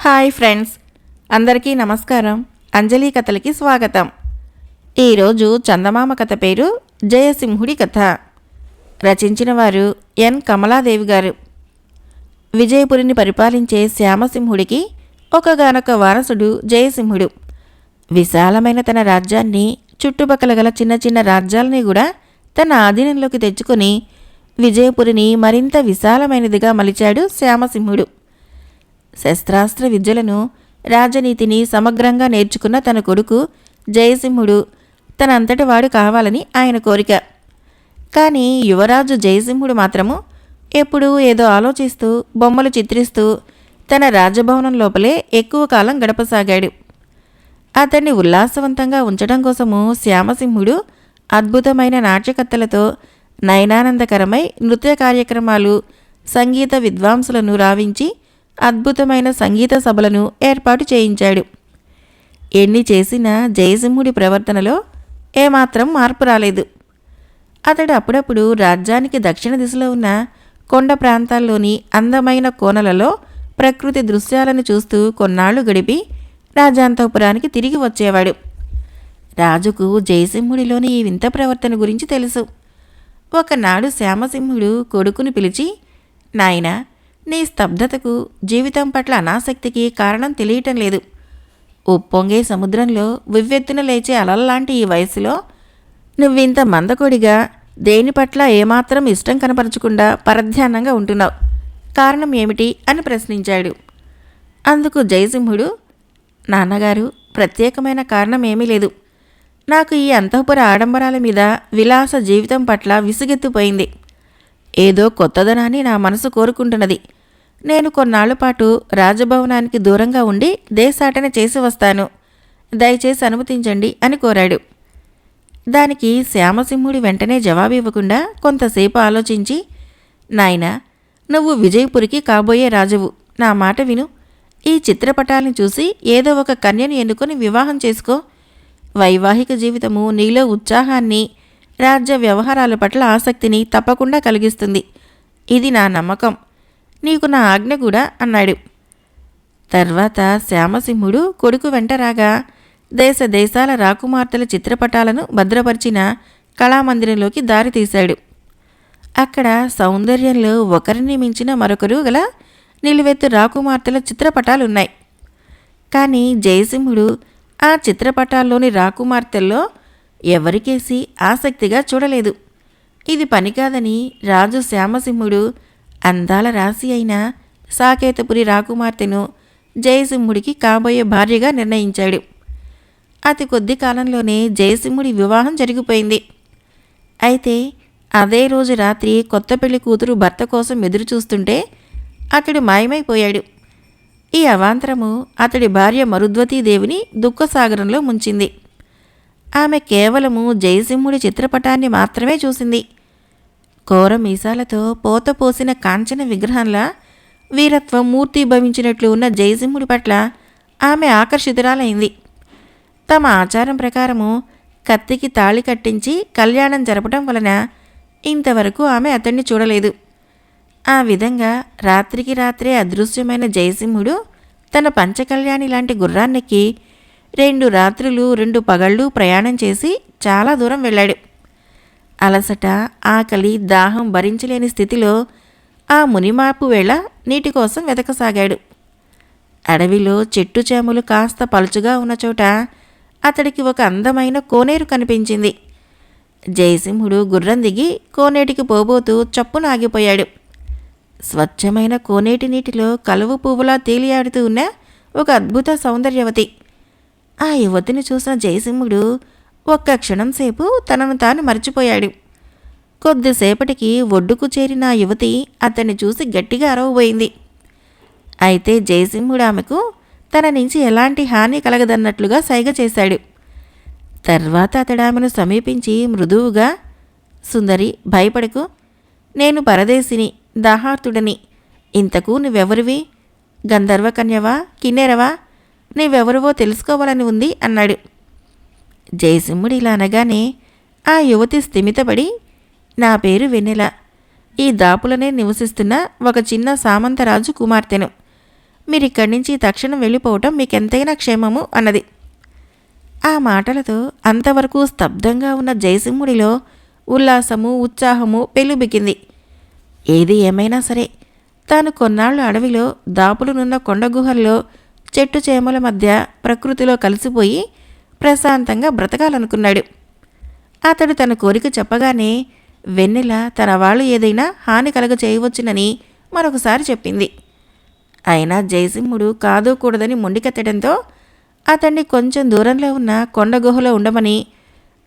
Hi friends, అందరికీ నమస్కారం. అంజలి కథలకి స్వాగతం. ఈరోజు చందమామ కథ పేరు జయసింహుడి కథ. రచించిన వారు ఎన్ కమలాదేవి గారు. విజయపురిని పరిపాలించే శ్యామసింహుడికి ఒకగానొక వారసుడు జయసింహుడు. విశాలమైన తన రాజ్యాన్ని, చుట్టుపక్కల గల చిన్న చిన్న రాజ్యాలని కూడా తన ఆధీనంలోకి తెచ్చుకొని విజయపురిని మరింత విశాలమైనదిగా మలిచాడు శ్యామసింహుడు. శస్త్రాస్త్ర విద్యలను, రాజనీతిని సమగ్రంగా నేర్చుకున్న తన కొడుకు జయసింహుడు తనంతటి వాడు కావాలని ఆయన కోరిక. కానీ యువరాజు జయసింహుడు మాత్రము ఎప్పుడూ ఏదో ఆలోచిస్తూ, బొమ్మలు చిత్రిస్తూ తన రాజభవనం లోపలే ఎక్కువ కాలం గడపసాగాడు. అతన్ని ఉల్లాసవంతంగా ఉంచడం కోసము శ్యామసింహుడు అద్భుతమైన నాట్యకత్తలతో నయనానందకరమై నృత్య కార్యక్రమాలు, సంగీత విద్వాంసులను రావించి అద్భుతమైన సంగీత సభలను ఏర్పాటు చేయించాడు. ఎన్ని చేసినా జయసింహుడి ప్రవర్తనలో ఏమాత్రం మార్పు రాలేదు. అతడు అప్పుడప్పుడు రాజ్యానికి దక్షిణ దిశలో ఉన్న కొండ ప్రాంతాల్లోని అందమైన కోనలలో ప్రకృతి దృశ్యాలను చూస్తూ కొన్నాళ్లు గడిపి రాజాంతఃపురానికి తిరిగి వచ్చేవాడు. రాజుకు జయసింహుడిలోని ఈ వింత ప్రవర్తన గురించి తెలుసు. ఒకనాడు శ్యామసింహుడు కొడుకుని పిలిచి, నాయనా, నీ స్తబ్దతకు, జీవితం పట్ల అనాసక్తికి కారణం తెలియటం లేదు. ఉప్పొంగే సముద్రంలో వివ్వెత్తున లేచే అలల్లాంటి ఈ వయసులో నువ్వింత మందకొడిగా, దేని పట్ల ఏమాత్రం ఇష్టం కనపరచకుండా పరధ్యానంగా ఉంటున్నావు. కారణం ఏమిటి అని ప్రశ్నించాడు. అందుకు జయసింహుడు, నాన్నగారు, ప్రత్యేకమైన కారణం ఏమీ లేదు. నాకు ఈ అంతఃపుర ఆడంబరాల మీద, విలాస జీవితం పట్ల విసుగెత్తిపోయింది. ఏదో కొత్తదనాన్ని నా మనసు కోరుకుంటున్నది. నేను కొన్నాళ్ల పాటు రాజభవనానికి దూరంగా ఉండి దేశాటన చేసి వస్తాను. దయచేసి అనుమతించండి అని కోరాడు. దానికి శ్యామసింహుడి వెంటనే జవాబివ్వకుండా కొంతసేపు ఆలోచించి, నాయనా, నువ్వు విజయపురికి కాబోయే రాజువు. నా మాట విను. ఈ చిత్రపటాలను చూసి ఏదో ఒక కన్యను ఎన్నుకొని వివాహం చేసుకో. వైవాహిక జీవితము నీలో ఉత్సాహాన్ని, రాజ్య వ్యవహారాల పట్ల ఆసక్తిని తప్పకుండా కలిగిస్తుంది. ఇది నా నమ్మకం. నీకు నా ఆజ్ఞ కూడా అన్నాడు. తర్వాత శ్యామసింహుడు కొడుకు వెంట రాగా దేశ దేశాల రాకుమార్తెల చిత్రపటాలను భద్రపరిచిన కళామందిరంలోకి దారి తీశాడు. అక్కడ సౌందర్యంలో ఒకరిని మించిన మరొకరు గల నిలువెత్తు రాకుమార్తెల చిత్రపటాలున్నాయి. కానీ జయసింహుడు ఆ చిత్రపటాల్లోని రాకుమార్తెల్లో ఎవరికేసి ఆసక్తిగా చూడలేదు. ఇది పనికాదని రాజు శ్యామసింహుడు అందాల రాశి అయిన సాకేతపురి రాకుమార్తెను జయసింహుడికి కాబోయే భార్యగా నిర్ణయించాడు. అతి కొద్ది కాలంలోనే జయసింహుడి వివాహం జరిగిపోయింది. అయితే అదే రోజు రాత్రి కొత్త పెళ్లి కూతురు భర్త కోసం ఎదురుచూస్తుంటే అతడు మాయమైపోయాడు. ఈ అవాంతరము అతడి భార్య మరుద్వతీదేవిని దుఃఖసాగరంలో ముంచింది. ఆమె కేవలము జయసింహుడి చిత్రపటాన్ని మాత్రమే చూసింది. కోర మీసాలతో పోత పోసిన కాంచన విగ్రహంలా వీరత్వం మూర్తిభవించినట్లు ఉన్న జయసింహుడి పట్ల ఆమె ఆకర్షితురాలైంది. తమ ఆచారం ప్రకారము కత్తికి తాళి కట్టించి కళ్యాణం జరపడం వలన ఇంతవరకు ఆమె అతన్ని చూడలేదు. ఆ విధంగా రాత్రికి రాత్రే అదృశ్యమైన జయసింహుడు తన పంచకళ్యాణి లాంటి గుర్రాన్నెక్కి 2 రాత్రులు 2 పగళ్ళు ప్రయాణం చేసి చాలా దూరం వెళ్ళాడు. అలసట, ఆకలి, దాహం భరించలేని స్థితిలో ఆ మునిమాపు వేళ నీటి కోసం వెతకసాగాడు. అడవిలో చెట్టు చేమలు కాస్త పలుచుగా ఉన్న చోట అతడికి ఒక అందమైన కోనేరు కనిపించింది. జయసింహుడు గుర్రం దిగి కోనేటికి పోబోతూ చప్పున ఆగిపోయాడు. స్వచ్ఛమైన కోనేటి నీటిలో కలువ పువ్వులా తేలియాడుతూ ఉన్న ఒక అద్భుత సౌందర్యవతి. ఆ యువతిని చూసిన జయసింహుడు ఒక్క క్షణం సేపు తనను తాను మర్చిపోయాడు. కొద్దిసేపటికి ఒడ్డుకు చేరిన ఆ యువతి అతన్ని చూసి గట్టిగా అరవబోయింది. అయితే జయసింహుడు ఆమెకు తన నుంచి ఎలాంటి హాని కలగదన్నట్లుగా సైగ చేశాడు. తర్వాత అతడు ఆమెను సమీపించి మృదువుగా, సుందరి, భయపడకు. నేను పరదేశిని, దాహార్తుడని. ఇంతకు నువ్వెవరివి? గంధర్వకన్యవా, కిన్నెరవా? నీవెవరివో తెలుసుకోవాలని ఉంది అన్నాడు. జయసింహుడు ఇలా అనగానే ఆ యువతి స్థిమితపడి, నా పేరు వెన్నెల. ఈ దాపులనే నివసిస్తున్న ఒక చిన్న సామంతరాజు కుమార్తెను. మీరిక్కడి నుంచి తక్షణం వెళ్ళిపోవటం మీకెంతైనా క్షేమము అన్నది. ఆ మాటలతో అంతవరకు స్తబ్దంగా ఉన్న జయసింహుడిలో ఉల్లాసము, ఉత్సాహము పెళ్ళుబికింది. ఏది ఏమైనా సరే తాను కొన్నాళ్లు అడవిలో దాపులునున్న కొండగుహల్లో చెట్టు చేమల మధ్య ప్రకృతిలో కలిసిపోయి ప్రశాంతంగా బ్రతకాలనుకున్నాడు. అతడు తన కోరిక చెప్పగానే వెన్నెల తన వాళ్ళు ఏదైనా హాని కలగ చేయవచ్చునని మరొకసారి చెప్పింది. అయినా జయసింహుడు కాదు కూడదని మొండికెత్తడంతో అతన్ని కొంచెం దూరంలో ఉన్న కొండగుహలో ఉండమని,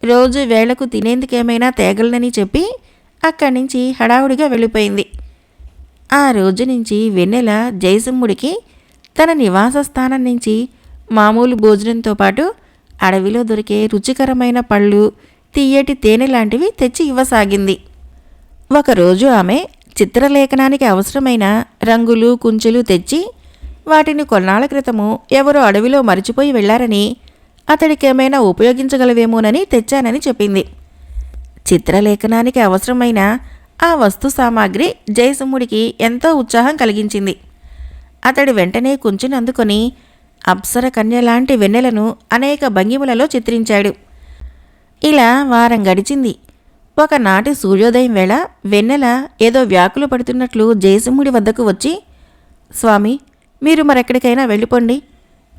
రోజు వేళకు తినేందుకేమైనా తేగలనని చెప్పి అక్కడి నుంచి హడావుడిగా వెళ్ళిపోయింది. ఆ రోజు నుంచి వెన్నెల జయసింహుడికి తన నివాస స్థానం నుంచి మామూలు భోజనంతో పాటు అడవిలో దొరికే రుచికరమైన పళ్ళు, తీయటి తేనె లాంటివి తెచ్చి ఇవ్వసాగింది. ఒకరోజు ఆమె చిత్రలేఖనానికి అవసరమైన రంగులు, కుంచెలు తెచ్చి వాటిని కొన్నాళ్ల క్రితము ఎవరో అడవిలో మరిచిపోయి వెళ్లారని, అతడికేమైనా ఉపయోగించగలవేమోనని తెచ్చానని చెప్పింది. చిత్రలేఖనానికి అవసరమైన ఆ వస్తు సామాగ్రి జయసింహుడికి ఎంతో ఉత్సాహం కలిగించింది. అతడు వెంటనే కుంచెను అందుకొని అప్సర కన్యలాంటి వెన్నెలను అనేక భంగిమలలో చిత్రించాడు. ఇలా వారం గడిచింది. ఒకనాటి సూర్యోదయం వేళ వెన్నెల ఏదో వ్యాకులు పడుతున్నట్లు జయసింహుడి వద్దకు వచ్చి, స్వామి, మీరు మరెక్కడికైనా వెళ్ళిపోండి.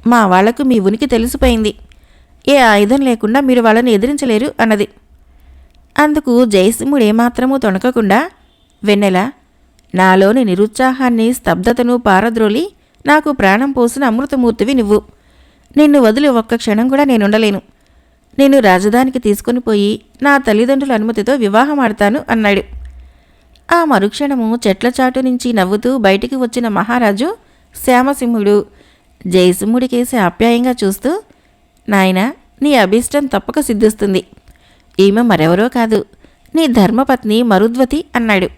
మా వాళ్లకు మీ ఉనికి తెలిసిపోయింది. ఏ ఆయుధం లేకుండా మీరు వాళ్ళని ఎదిరించలేరు అన్నది. అందుకు జయసింహుడు ఏమాత్రమూ తొణకకుండా, వెన్నెల, నాలోని నిరుత్సాహాన్ని, స్తబ్దతను పారద్రోలి నాకు ప్రాణం పోసిన అమృతమూర్తివి నువ్వు. నిన్ను వదిలి ఒక్క క్షణం కూడా నేనుండలేను. నేను రాజధానికి తీసుకుని పోయి నా తల్లిదండ్రుల అనుమతితో వివాహం ఆడతాను అన్నాడు. ఆ మరుక్షణము చెట్ల చాటు నుంచి నవ్వుతూ బయటికి వచ్చిన మహారాజు శ్యామసింహుడు జయసింహుడికేసి ఆప్యాయంగా చూస్తూ, నాయనా, నీ అభీష్టం తప్పక సిద్ధిస్తుంది. ఈమె మరెవరో కాదు, నీ ధర్మపత్ని మరుద్వతి అన్నాడు.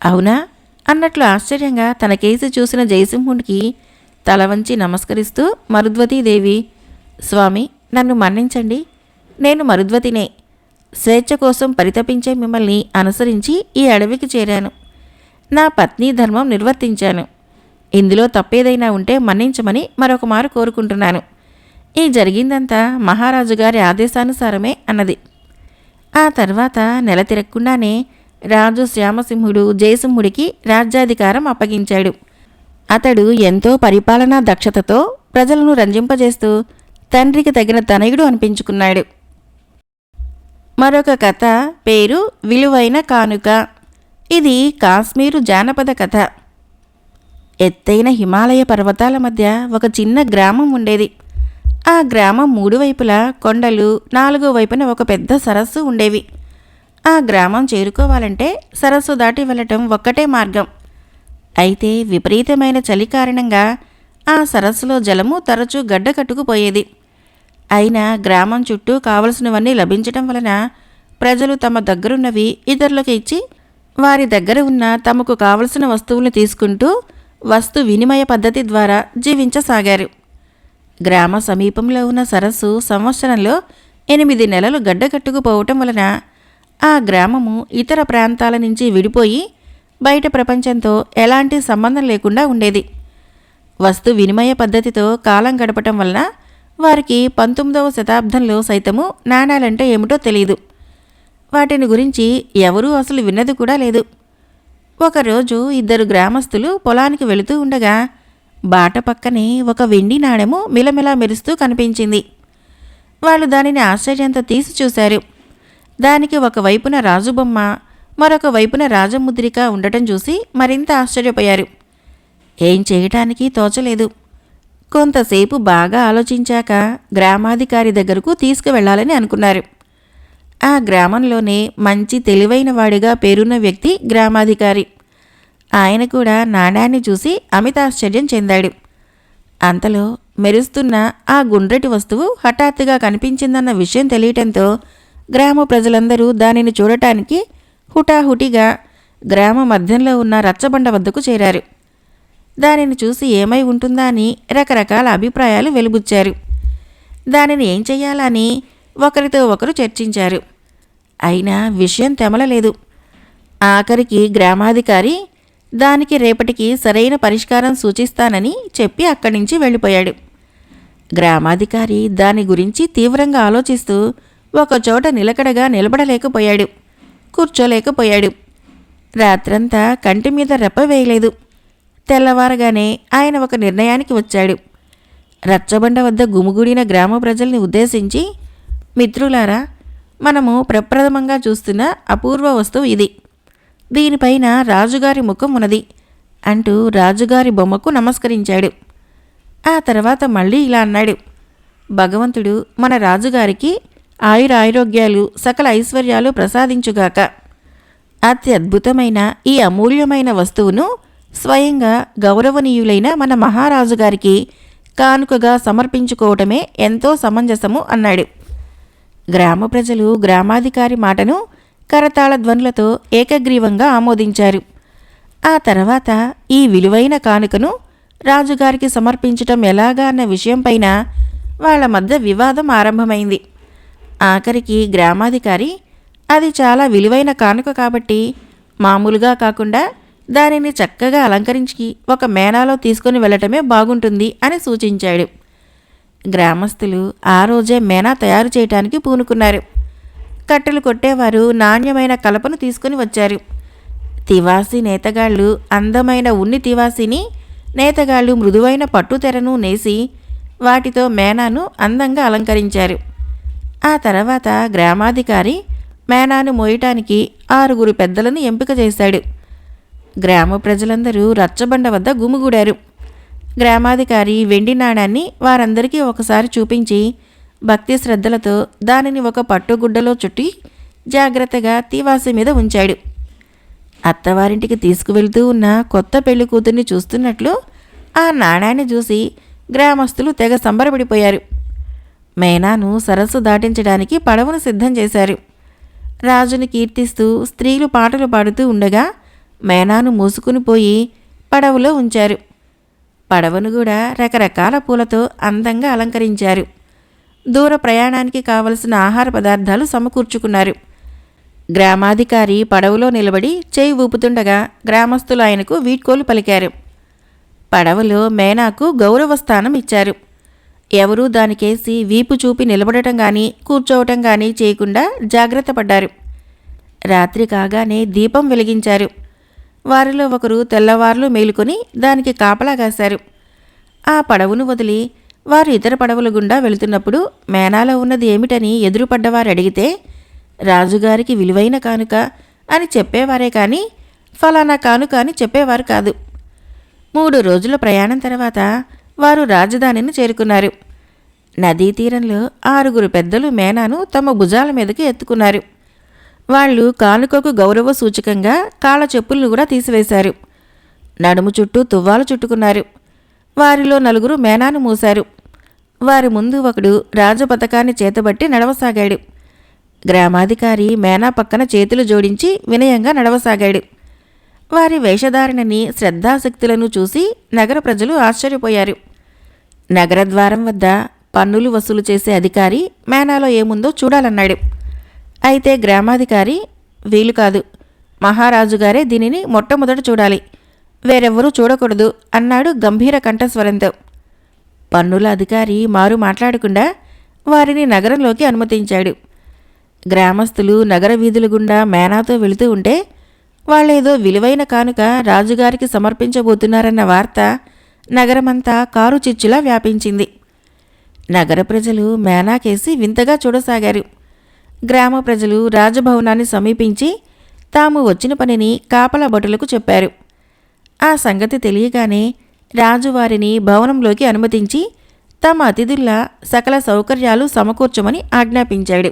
అవునా అన్నట్లు ఆశ్చర్యంగా తన కేసి చూసిన జయసింహుడికి తల వంచి నమస్కరిస్తూ మరుద్వతీదేవి, స్వామి, నన్ను మన్నించండి. నేను మరుద్వతినే. స్వేచ్ఛ కోసం పరితపించే మిమ్మల్ని అనుసరించి ఈ అడవికి చేరాను. నా పత్ని ధర్మం నిర్వర్తించాను. ఇందులో తప్పేదైనా ఉంటే మన్నించమని మరొక మారు కోరుకుంటున్నాను. ఈ జరిగిందంతా మహారాజు గారి ఆదేశానుసారమే అన్నది. ఆ తర్వాత నెల తిరగకుండానే రాజు శ్యామసింహుడు జయసింహుడికి రాజ్యాధికారం అప్పగించాడు. అతడు ఎంతో పరిపాలనా దక్షతతో ప్రజలను రంజింపజేస్తూ తండ్రికి తగిన తనయుడు అనిపించుకున్నాడు. మరొక కథ పేరు విలువైన కానుక. ఇది కాశ్మీరు జానపద కథ. ఎత్తైన హిమాలయ పర్వతాల మధ్య ఒక చిన్న గ్రామం ఉండేది. ఆ గ్రామం 3 వైపులా కొండలు, 4వ వైపున ఒక పెద్ద సరస్సు ఉండేవి. ఆ గ్రామం చేరుకోవాలంటే సరస్సు దాటి వెళ్ళటం ఒక్కటే మార్గం. అయితే విపరీతమైన చలి కారణంగా ఆ సరస్సులో జలము తరచూ గడ్డకట్టుకుపోయేది. అయినా గ్రామం చుట్టూ కావలసినవన్నీ లభించటం వలన ప్రజలు తమ దగ్గరున్నవి ఇతరులకు ఇచ్చి వారి దగ్గర ఉన్న తమకు కావలసిన వస్తువులను తీసుకుంటూ వస్తు వినిమయ పద్ధతి ద్వారా జీవించసాగారు. గ్రామ సమీపంలో ఉన్న సరస్సు సంవత్సరంలో 8 నెలలు గడ్డకట్టుకుపోవటం వలన ఆ గ్రామము ఇతర ప్రాంతాల నుంచి విడిపోయి బయట ప్రపంచంతో ఎలాంటి సంబంధం లేకుండా ఉండేది. వస్తు వినిమయ పద్ధతితో కాలం గడపటం వలన వారికి 19వ శతాబ్దంలో సైతము నాణాలంటే ఏమిటో తెలియదు. వాటిని గురించి ఎవరూ అసలు విన్నది కూడా లేదు. ఒకరోజు 2 గ్రామస్తులు పొలానికి వెళుతూ ఉండగా బాట పక్కనే ఒక వెండి నాణెము మిలమిలా మెరుస్తూ కనిపించింది. వాళ్ళు దానిని ఆశ్చర్యంతో తీసి చూశారు. దానికి ఒకవైపున రాజుబొమ్మ, మరొక వైపున రాజముద్రిక ఉండటం చూసి మరింత ఆశ్చర్యపోయారు. ఏం చేయటానికి తోచలేదు. కొంతసేపు బాగా ఆలోచించాక గ్రామాధికారి దగ్గరకు తీసుకువెళ్లాలని అనుకున్నారు. ఆ గ్రామంలోనే మంచి తెలివైన వాడిగా పేరున్న వ్యక్తి గ్రామాధికారి. ఆయన కూడా నాణ్యాన్ని చూసి అమితాశ్చర్యం చెందాడు. అంతలో మెరుస్తున్న ఆ గుండ్రటి వస్తువు హఠాత్తుగా కనిపించిందన్న విషయం తెలియటంతో గ్రామ ప్రజలందరూ దానిని చూడటానికి హుటాహుటిగా గ్రామ మధ్యంలో ఉన్న రచ్చబండ వద్దకు చేరారు. దానిని చూసి ఏమై ఉంటుందా అని రకరకాల అభిప్రాయాలు వెలుబుచ్చారు. దానిని ఏం చెయ్యాలని ఒకరితో ఒకరు చర్చించారు. అయినా విషయం తెమలలేదు. ఆఖరికి గ్రామాధికారి దానికి రేపటికి సరైన పరిష్కారం సూచిస్తానని చెప్పి అక్కడి నుంచి వెళ్ళిపోయాడు. గ్రామాధికారి దాని గురించి తీవ్రంగా ఆలోచిస్తూ ఒకచోట నిలకడగా నిలబడలేకపోయాడు, కూర్చోలేకపోయాడు. రాత్రంతా కంటి మీద రెప్ప వేయలేదు. తెల్లవారగానే ఆయన ఒక నిర్ణయానికి వచ్చాడు. రచ్చబండ వద్ద గుమిగూడిన గ్రామ ప్రజల్ని ఉద్దేశించి, మిత్రులారా, మనము ప్రప్రథమంగా చూస్తున్న అపూర్వ వస్తువు ఇది. దీనిపైన రాజుగారి ముఖం ఉన్నది అంటూ రాజుగారి బొమ్మకు నమస్కరించాడు. ఆ తర్వాత మళ్ళీ ఇలా అన్నాడు, భగవంతుడు మన రాజుగారికి ఆయురారోగ్యాలు సకల ఐశ్వర్యాలు ప్రసాదించుగాక. అత్యద్భుతమైన ఈ అమూల్యమైన వస్తువును స్వయంగా గౌరవనీయులైన మన మహారాజుగారికి కానుకగా సమర్పించుకోవటమే ఎంతో సమంజసము అన్నాడు. గ్రామ ప్రజలు గ్రామాధికారి మాటను కరతాళ ధ్వనులతో ఏకగ్రీవంగా ఆమోదించారు. ఆ తర్వాత ఈ విలువైన కానుకను రాజుగారికి సమర్పించటం ఎలాగా అన్న విషయంపైన వాళ్ల మధ్య వివాదం ఆరంభమైంది. ఆఖరికి గ్రామాధికారి అది చాలా విలువైన కానుక కాబట్టి మామూలుగా కాకుండా దానిని చక్కగా అలంకరించి ఒక మేనాలో తీసుకుని వెళ్ళటమే బాగుంటుంది అని సూచించాడు. గ్రామస్తులు ఆ రోజే మేనా తయారు చేయటానికి పూనుకున్నారు. కట్టెలు కొట్టేవారు నాణ్యమైన కలపను తీసుకుని వచ్చారు. తివాసి నేతగాళ్ళు అందమైన ఉన్ని తివాసిని, నేతగాళ్ళు మృదువైన పట్టుతెరను నేసి వాటితో మేనాను అందంగా అలంకరించారు. ఆ తర్వాత గ్రామాధికారి మేనాను మోయటానికి 6 పెద్దలను ఎంపిక చేశాడు. గ్రామ ప్రజలందరూ రచ్చబండ వద్ద గుమిగూడారు. గ్రామాధికారి వెండి నాణాన్ని వారందరికీ ఒకసారి చూపించి భక్తి శ్రద్ధలతో దానిని ఒక పట్టుగుడ్డలో చుట్టి జాగ్రత్తగా తివాసి మీద ఉంచాడు. అత్తవారింటికి తీసుకువెళ్తూ ఉన్న కొత్త పెళ్లి కూతుర్ని చూస్తున్నట్లు ఆ నాణాన్ని చూసి గ్రామస్తులు తెగ సంబరపడిపోయారు. మేనాను సరస్సు దాటించడానికి పడవను సిద్ధం చేశారు. రాజుని కీర్తిస్తూ స్త్రీలు పాటలు పాడుతూ ఉండగా మేనాను మూసుకుని పోయి పడవలో ఉంచారు. పడవను కూడా రకరకాల పూలతో అందంగా అలంకరించారు. దూర ప్రయాణానికి కావలసిన ఆహార పదార్థాలు సమకూర్చుకున్నారు. గ్రామాధికారి పడవలో నిలబడి చేయి ఊపుతుండగా గ్రామస్తులు ఆయనకు వీడ్కోలు పలికారు. పడవలో మేనాకు గౌరవ స్థానం ఇచ్చారు. ఎవరూ దానికేసి వీపు చూపి నిలబడటం కానీ కూర్చోవటం కానీ చేయకుండా జాగ్రత్త పడ్డారు. రాత్రి కాగానే దీపం వెలిగించారు. వారిలో ఒకరు తెల్లవార్లు మేలుకొని దానికి కాపలా కాశారు. ఆ పడవను వదిలి వారు ఇతర పడవల గుండా వెళుతున్నప్పుడు మేనాలో ఉన్నది ఏమిటని ఎదురుపడ్డవారు అడిగితే రాజుగారికి విలువైన కానుక అని చెప్పేవారే కానీ ఫలానా కానుక అని చెప్పేవారు కాదు. 3 రోజుల ప్రయాణం తర్వాత వారు రాజధానిని చేరుకున్నారు. నదీ తీరంలో 6 పెద్దలు మేనాను తమ భుజాల మీదకి ఎత్తుకున్నారు. వాళ్ళు కానుకకు గౌరవ సూచకంగా కాళ్ళ చెప్పులను కూడా తీసివేశారు. నడుము చుట్టూ తువ్వాలు చుట్టుకున్నారు. వారిలో 4 మేనాను మూశారు. వారి ముందు ఒకడు రాజపథకాన్ని చేతబట్టి నడవసాగాడు. గ్రామాధికారి మేనా పక్కన చేతులు జోడించి వినయంగా నడవసాగాడు. వారి వేషధారణని శ్రద్ధాశక్తులను చూసి నగర ప్రజలు ఆశ్చర్యపోయారు. నగరద్వారం వద్ద పన్నులు వసూలు చేసే అధికారి మేనాలో ఏముందో చూడాలన్నాడు. అయితే గ్రామాధికారి వీలు కాదు, మహారాజుగారే దీనిని మొట్టమొదట చూడాలి, వేరెవ్వరూ చూడకూడదు అన్నాడు గంభీర కంఠస్వరంతో. పన్నుల అధికారి మారు మాట్లాడకుండా వారిని నగరంలోకి అనుమతించాడు. గ్రామస్తులు నగర వీధుల గుండా మేనాతో వెళుతూ ఉంటే వాళ్ళేదో విలువైన కానుక రాజుగారికి సమర్పించబోతున్నారన్న వార్త నగరమంతా కారు చిచ్చులా వ్యాపించింది. నగర ప్రజలు మేనాకేసి వింతగా చూడసాగారు. గ్రామ ప్రజలు రాజభవనాన్ని సమీపించి తాము వచ్చిన పనిని కాపలా భటులకు చెప్పారు. ఆ సంగతి తెలియగానే రాజువారిని భవనంలోకి అనుమతించి తమ అతిథుల్లా సకల సౌకర్యాలు సమకూర్చమని ఆజ్ఞాపించాడు.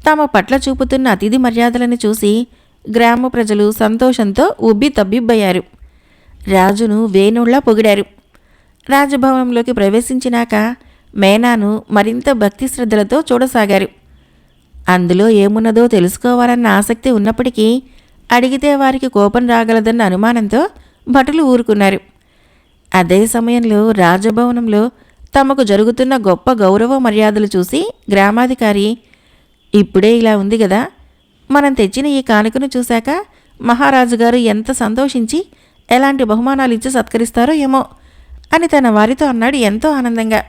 తమ పట్ల చూపుతున్న అతిథి మర్యాదలను చూసి గ్రామ ప్రజలు సంతోషంతో ఉబ్బి తబ్బిబ్బయ్యారు. రాజును వేణుళ్లా పొగిడారు. రాజభవనంలోకి ప్రవేశించినాక మేనాను మరింత భక్తి శ్రద్ధలతో చూడసాగారు. అందులో ఏమున్నదో తెలుసుకోవాలన్న ఆసక్తి ఉన్నప్పటికీ అడిగితే వారికి కోపం రాగలదన్న అనుమానంతో భటులు ఊరుకున్నారు. అదే సమయంలో రాజభవనంలో తమకు జరుగుతున్న గొప్ప గౌరవ మర్యాదలు చూసి గ్రామాధికారి, ఇప్పుడే ఇలా ఉంది గదా, మనం తెచ్చిన ఈ కానుకను చూశాక మహారాజు గారు ఎంత సంతోషించి ఎలాంటి బహుమానాలు ఇచ్చి సత్కరిస్తారో ఏమో అని తన వారితో అన్నాడు ఎంతో ఆనందంగా.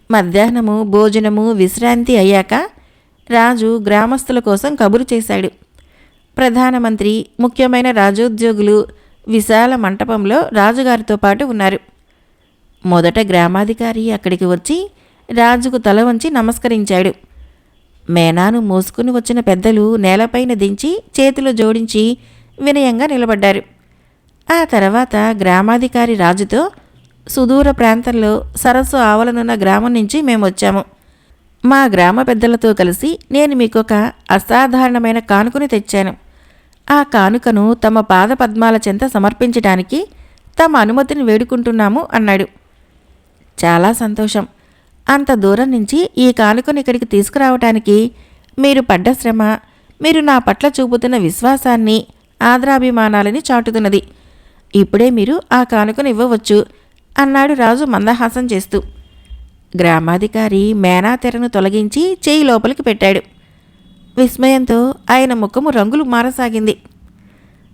మధ్యాహ్నము భోజనము విశ్రాంతి అయ్యాక రాజు గ్రామస్తుల కోసం కబురు చేశాడు. ప్రధానమంత్రి, ముఖ్యమైన రాజోద్యోగులు విశాల మంటపంలో రాజుగారితో పాటు ఉన్నారు. మొదట గ్రామాధికారి అక్కడికి వచ్చి రాజుకు తల వంచి నమస్కరించాడు. మేనాను మోసుకుని వచ్చిన పెద్దలు నేలపైన దించి చేతులు జోడించి వినయంగా నిలబడ్డారు. ఆ తర్వాత గ్రామాధికారి రాజుతో, సుదూర ప్రాంతంలో సరస్సు ఆవలనున్న గ్రామం నుంచి మేమొచ్చాము. మా గ్రామ పెద్దలతో కలిసి నేను మీకొక అసాధారణమైన కానుకని తెచ్చాను. ఆ కానుకను తమ పాద పద్మాల చెంత సమర్పించడానికి తమ అనుమతిని వేడుకుంటున్నాము అన్నాడు. చాలా సంతోషం. అంత దూరం నుంచి ఈ కానుకను ఇక్కడికి తీసుకురావటానికి మీరు పడ్డ శ్రమ, మీరు నా పట్ల చూపుతున్న విశ్వాసాన్ని, ఆదరాభిమానాలని చాటుతున్నది. ఇప్పుడే మీరు ఆ కానుకను ఇవ్వవచ్చు అన్నాడు రాజు మందహాసం చేస్తూ. గ్రామాధికారి మేనా తెరను తొలగించి చేయి లోపలికి పెట్టాడు. విస్మయంతో ఆయన ముఖము రంగులు మారసాగింది.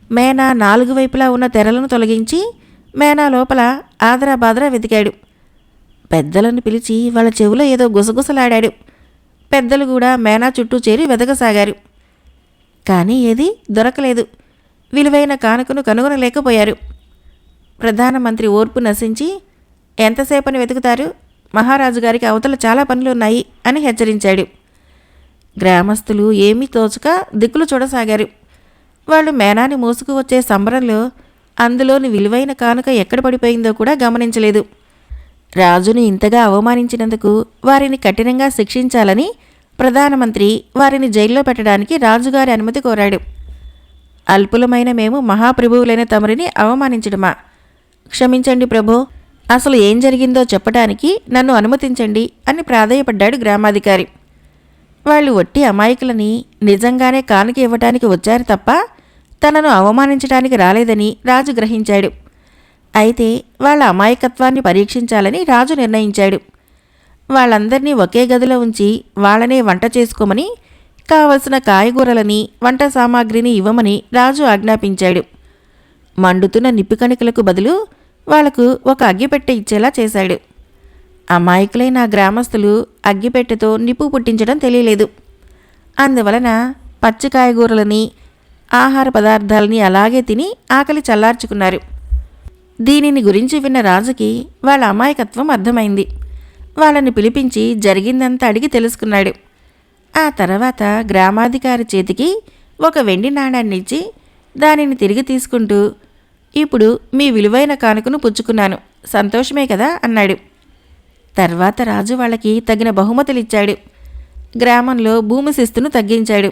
మేనా 4 వైపులా ఉన్న తెరలను తొలగించి మేనా లోపల ఆదరాబాదరా వెతికాడు. పెద్దలను పిలిచి వాళ్ళ చెవులో ఏదో గుసగుసలాడాడు. పెద్దలు కూడా మేనా చుట్టూ చేరి వెతకసాగారు. కానీ ఏదీ దొరకలేదు. విలువైన కానుకను కనుగొనలేకపోయారు. ప్రధానమంత్రి ఓర్పు నశించి, ఎంతసేపని వెతుకుతారు? మహారాజు గారికి అవతల చాలా పనులున్నాయి అని హెచ్చరించాడు. గ్రామస్తులు ఏమీ తోచక దిక్కులు చూడసాగారు. వాళ్ళు మేనాని మోసుకు వచ్చే సంబరంలో అందులోని విలువైన కానుక ఎక్కడ పడిపోయిందో కూడా గమనించలేదు. రాజుని ఇంతగా అవమానించినందుకు వారిని కఠినంగా శిక్షించాలని ప్రధానమంత్రి వారిని జైల్లో పెట్టడానికి రాజుగారి అనుమతి కోరాడు. అల్పులమైన మేము మహాప్రభువులైన తమరిని అవమానించడమా? క్షమించండి ప్రభో, అసలు ఏం జరిగిందో చెప్పడానికి నన్ను అనుమతించండి అని ప్రాధేయపడ్డాడు గ్రామాధికారి. వాళ్ళు ఒట్టి అమాయకులని, నిజంగానే కానుక ఇవ్వటానికి వచ్చారు తప్ప తనను అవమానించడానికి రాలేదని రాజు గ్రహించాడు. అయితే వాళ్ళ అమాయకత్వాన్ని పరీక్షించాలని రాజు నిర్ణయించాడు. వాళ్ళందరినీ ఒకే గదిలో ఉంచి వాళ్ళనే వంట చేసుకోమని, కావలసిన కాయగూరలని, వంట సామాగ్రిని ఇవ్వమని రాజు ఆజ్ఞాపించాడు. మండుతున్న నిప్పికణికలకు బదులు వాళ్లకు ఒక అగ్గిపెట్టె ఇచ్చేలా చేశాడు. అమాయకులైన గ్రామస్తులు అగ్గిపెట్టెతో నిప్పు పుట్టించడం తెలియలేదు. అందువలన పచ్చి కాయగూరలని, ఆహార పదార్థాలని అలాగే తిని ఆకలి చల్లార్చుకున్నారు. దీనిని గురించి విన్న రాజుకి వాళ్ళ అమాయకత్వం అర్థమైంది. వాళ్ళని పిలిపించి జరిగిందంతా అడిగి తెలుసుకున్నాడు. ఆ తర్వాత గ్రామాధికారి చేతికి ఒక వెండి నాణాన్నిచ్చి దానిని తిరిగి తీసుకుంటూ, ఇప్పుడు మీ విలువైన కానుకను పుచ్చుకున్నాను, సంతోషమే కదా అన్నాడు. తర్వాత రాజు వాళ్ళకి తగిన బహుమతులిచ్చాడు. గ్రామంలో భూమి శిస్తును తగ్గించాడు.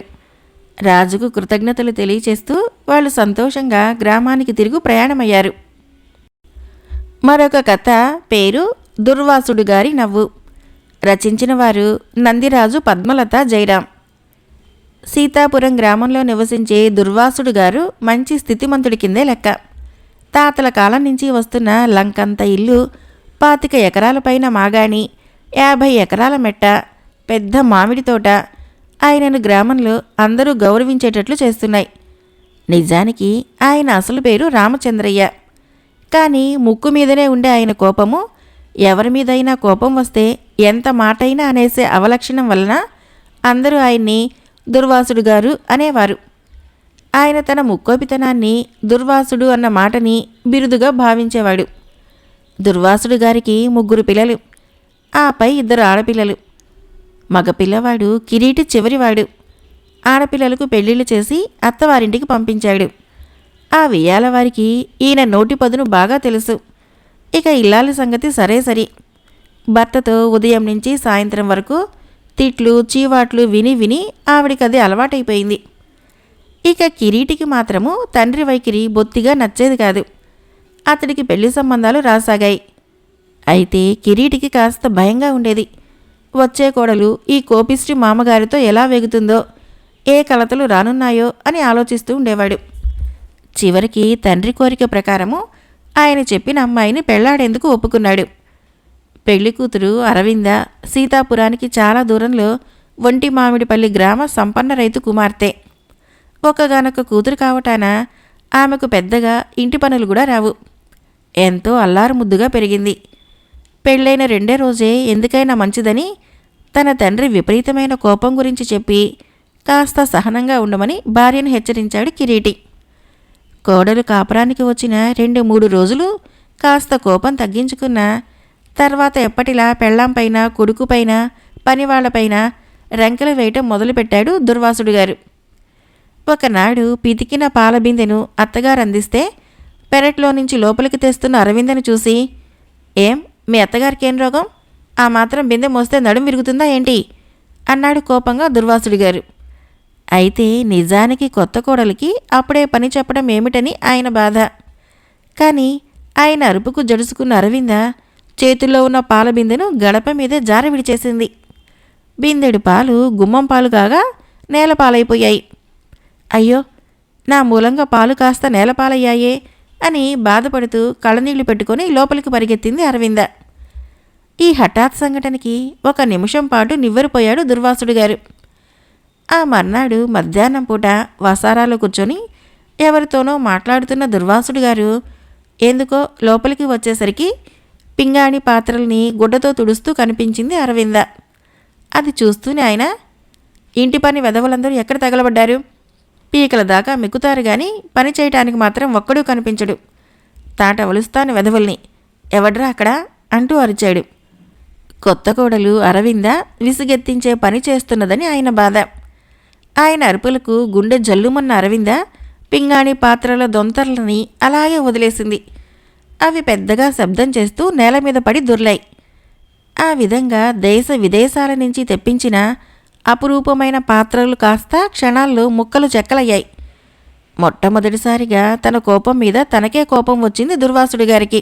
రాజుకు కృతజ్ఞతలు తెలియచేస్తూ వాళ్ళు సంతోషంగా గ్రామానికి తిరిగి ప్రయాణమయ్యారు. మరొక కథ పేరు దుర్వాసుడు గారి నవ్వు. రచించిన వారు నందిరాజు పద్మలత జయరాం. సీతాపురం గ్రామంలో నివసించే దుర్వాసుడు గారు మంచి స్థితిమంతుడి కిందే లెక్క. తాతల కాలం నుంచి వస్తున్న లంకంత ఇల్లు, 25 ఎకరాల పైన మాగాణి, 50 ఎకరాల మెట్ట, పెద్ద మామిడి తోట ఆయనను గ్రామంలో అందరూ గౌరవించేటట్లు చేస్తున్నాయి. నిజానికి ఆయన అసలు పేరు రామచంద్రయ్య. కానీ ముక్కు మీదనే ఉండే ఆయన కోపము, ఎవరి మీదైనా కోపం వస్తే ఎంత మాటైనా అనేసే అవలక్షణం వలన అందరూ ఆయన్ని దుర్వాసుడు గారు అనేవారు. ఆయన తన ముక్కోపితనాన్ని దుర్వాసుడు అన్న మాటని బిరుదుగా భావించేవాడు. దుర్వాసుడు గారికి 3 పిల్లలు, ఆపై 2 ఆడపిల్లలు. మగపిల్లవాడు కిరీటి చివరివాడు. ఆడపిల్లలకు పెళ్లిళ్ళు చేసి అత్తవారింటికి పంపించాడు. ఆ వెయ్యాల వారికి ఈయన నోటి పదును బాగా తెలుసు. ఇక ఇల్లాలి సంగతి సరే సరి. భర్తతో ఉదయం నుంచి సాయంత్రం వరకు తిట్లు చీవాట్లు విని విని ఆవిడికది అలవాటైపోయింది. ఇక కిరీటికి మాత్రము తండ్రి వైఖరి బొత్తిగా నచ్చేది కాదు. అతడికి పెళ్లి సంబంధాలు రాసాగాయి. అయితే కిరీటికి కాస్త భయంగా ఉండేది. వచ్చే కోడలు ఈ కోపిష్టి మామగారితో ఎలా వేగుతుందో, ఏ కలతలు రానున్నాయో అని ఆలోచిస్తూ ఉండేవాడు. చివరికి తండ్రి కోరిక ప్రకారము ఆయన చెప్పిన అమ్మాయిని పెళ్లాడేందుకు ఒప్పుకున్నాడు. పెళ్లి కూతురు అరవింద సీతాపురానికి చాలా దూరంలో ఒంటి మామిడిపల్లి గ్రామ సంపన్న రైతు కుమార్తె. ఒక్కగానొక్క కూతురు కావటాన ఆమెకు పెద్దగా ఇంటి పనులు కూడా రావు. ఎంతో అల్లారు ముద్దుగా పెరిగింది. పెళ్ళైన 2వ రోజే ఎందుకైనా మంచిదని తన తండ్రి విపరీతమైన కోపం గురించి చెప్పి కాస్త సహనంగా ఉండమని భార్యను హెచ్చరించాడు కిరీటి. కోడలు కాపురానికి వచ్చిన 2-3 రోజులు కాస్త కోపం తగ్గించుకున్న తర్వాత ఎప్పటిలా పెళ్ళాంపైన, కొడుకుపైన, పనివాళ్లపైన రంకెలు వేయటం మొదలుపెట్టాడు దుర్వాసుడు గారు. ఒకనాడు పితికిన పాల బిందెను అత్తగారు అందిస్తే పెరట్లో నుంచి లోపలికి తెస్తున్న అరవిందను చూసి, ఏం మీ అత్తగారికేం రోగం? ఆ మాత్రం బిందె మోస్తే నడుం విరుగుతుందా ఏంటి? అన్నాడు కోపంగా దుర్వాసుడు గారు. అయితే నిజానికి కొత్త కోడలికి అప్పుడే పని చెప్పడం ఏమిటని ఆయన బాధ. కానీ ఆయన అరుపుకు జడుసుకున్న అరవింద చేతుల్లో ఉన్న పాల బిందెను గడప మీదే జార విడిచేసింది. బిందెడు పాలు గుమ్మం పాలు కాగా నేలపాలైపోయాయి. అయ్యో, నా మూలంగా పాలు కాస్త నేలపాలయ్యాయే అని బాధపడుతూ కళ్ళనీళ్లు పెట్టుకుని లోపలికి పరిగెత్తింది అరవింద. ఈ హఠాత్ సంఘటనకి 1 నిమిషం పాటు నివ్వెరపోయాడు దుర్వాసుడు గారు. ఆ మర్నాడు మధ్యాహ్నం పూట వసారాలో కూర్చొని ఎవరితోనో మాట్లాడుతున్న దుర్వాసుడు గారు ఎందుకో లోపలికి వచ్చేసరికి పింగాణి పాత్రల్ని గుడ్డతో తుడుస్తూ కనిపించింది అరవింద. అది చూస్తూనే ఆయన, ఇంటి పని వెధవలందరూ ఎక్కడ తగలబడ్డారు? పీకల దాకా మెక్కుతారు గాని పని చేయటానికి మాత్రం ఒక్కడూ కనిపించడు. తాట వలుస్తాను వెధవల్ని, ఎవడ్రా అక్కడ అంటూ అరిచాడు. కొత్త కోడలు అరవింద విసుగెత్తించే పని చేస్తున్నదని ఆయన బాధ. ఆయన అరుపులకు గుండె జల్లుమన్న అరవింద పింగాణి పాత్రల దొంతర్లని అలాగే వదిలేసింది. అవి పెద్దగా శబ్దం చేస్తూ నేల మీద పడి దొర్లాయి. ఆ విధంగా దేశ విదేశాల నుంచి తెప్పించిన అపురూపమైన పాత్రలు కాస్త క్షణాల్లో ముక్కలు చెక్కలయ్యాయి. మొట్టమొదటిసారిగా తన కోపం మీద తనకే కోపం వచ్చింది దుర్వాసుడి గారికి.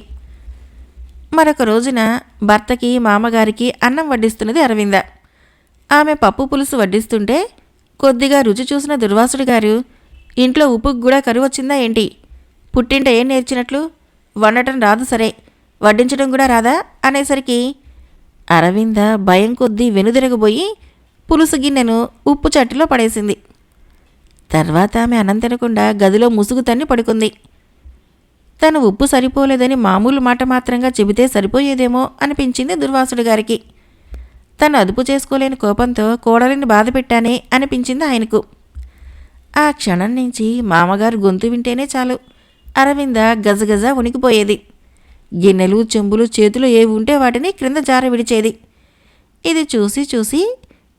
మరొక రోజున భర్తకి, మామగారికి అన్నం వడ్డిస్తున్నది అరవింద. ఆమె పప్పు పులుసు వడ్డిస్తుంటే కొద్దిగా రుచి చూసిన దుర్వాసుడి గారు, ఇంట్లో ఉప్పుకు కూడా కరువు వచ్చిందా ఏంటి? పుట్టింట ఏం నేర్చినట్లు? వండటం రాదు సరే, వడ్డించడం కూడా రాదా అనేసరికి అరవింద భయం కొద్దీ వెనుదిరగబోయి పులుసు గిన్నెను ఉప్పు చట్టిలో పడేసింది. తర్వాత ఆమె అన్నం తినకుండా గదిలో ముసుగు తన్ని పడుకుంది. తను ఉప్పు సరిపోలేదని మామూలు మాట మాత్రంగా చెబితే సరిపోయేదేమో అనిపించింది దుర్వాసుడి గారికి. తను అదుపు చేసుకోలేని కోపంతో కోడలిని బాధ పెట్టానే అనిపించింది ఆయనకు. ఆ క్షణం నుంచి మామగారు గొంతు వింటేనే చాలు అరవింద గజగజ వణికిపోయేది. గిన్నెలు, చెంబులు చేతులు ఏవి ఉంటే వాటిని క్రింద జార విడిచేది. ఇది చూసి చూసి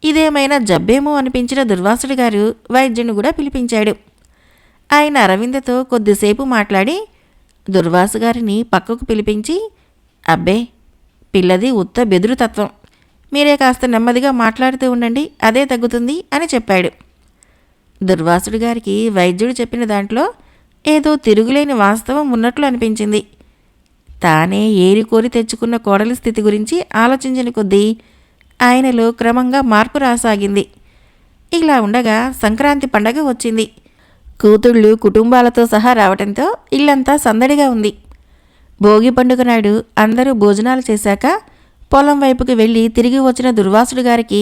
ఇదేమైనా జబ్బేమో అనిపించిన దుర్వాసుడి గారు వైద్యుని కూడా పిలిపించాడు. ఆయన అరవిందతో కొద్దిసేపు మాట్లాడి దుర్వాసు గారిని పక్కకు పిలిపించి, అబ్బే, పిల్లది ఉత్త బెదురుతత్వం, మీరే కాస్త నెమ్మదిగా మాట్లాడుతూ ఉండండి, అదే తగ్గుతుంది అని చెప్పాడు. దుర్వాసుడి గారికి వైద్యుడు చెప్పిన దాంట్లో ఏదో తిరుగులేని వాస్తవం ఉన్నట్లు అనిపించింది. తానే ఏరికోరి తెచ్చుకున్న కోడలి స్థితి గురించి ఆలోచించిన కొద్దీ ఆయనలో క్రమంగా మార్పు రాసాగింది. ఇలా ఉండగా సంక్రాంతి పండగ వచ్చింది. కూతుళ్ళు కుటుంబాలతో సహా రావటంతో ఇల్లంతా సందడిగా ఉంది. భోగి పండుగ నాడు అందరూ భోజనాలు చేశాక పొలం వైపుకి వెళ్ళి తిరిగి వచ్చిన దుర్వాసుడి గారికి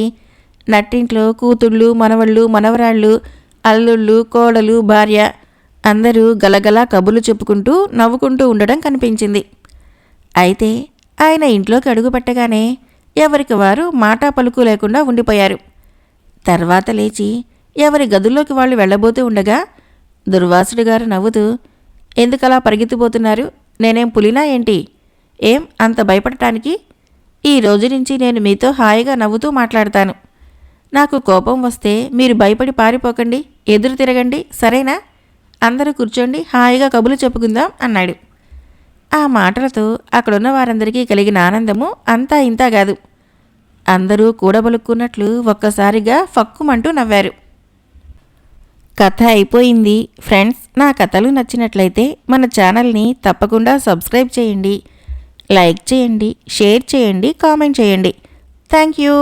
నట్టింట్లో కూతుళ్ళు, మనవళ్ళు, మనవరాళ్ళు, అల్లుళ్ళు, కోడలు, భార్య అందరూ గలగలా కబుర్లు చెప్పుకుంటూ నవ్వుకుంటూ ఉండడం కనిపించింది. అయితే ఆయన ఇంట్లోకి అడుగుపెట్టగానే ఎవరికి వారు మాటా పలుకు లేకుండా ఉండిపోయారు. తర్వాత లేచి ఎవరి గదుల్లోకి వాళ్ళు వెళ్ళబోతూ ఉండగా దుర్వాసుడి గారు నవ్వుతూ, ఎందుకలా పరిగెత్తిపోతున్నారు? నేనేం పులినా ఏంటి? ఏం అంత భయపడటానికి? ఈ రోజు నుంచి నేను మీతో హాయిగా నవ్వుతూ మాట్లాడతాను. నాకు కోపం వస్తే మీరు భయపడి పారిపోకండి, ఎదురు తిరగండి, సరేనా? అందరూ కూర్చోండి, హాయిగా కబుర్లు చెప్పుకుందాం అన్నాడు. ఆ మాటలతో అక్కడున్న వారందరికీ కలిగిన ఆనందము అంతా ఇంతా కాదు. అందరూ కూడబలుక్కున్నట్లు ఒక్కసారిగా ఫక్కుమంటూ నవ్వారు. కథ అయిపోయింది. ఫ్రెండ్స్, నా కథలు నచ్చినట్లయితే మన ఛానల్ని తప్పకుండా సబ్స్క్రైబ్ చేయండి, లైక్ చేయండి, షేర్ చేయండి, కామెంట్ చేయండి. Thank you.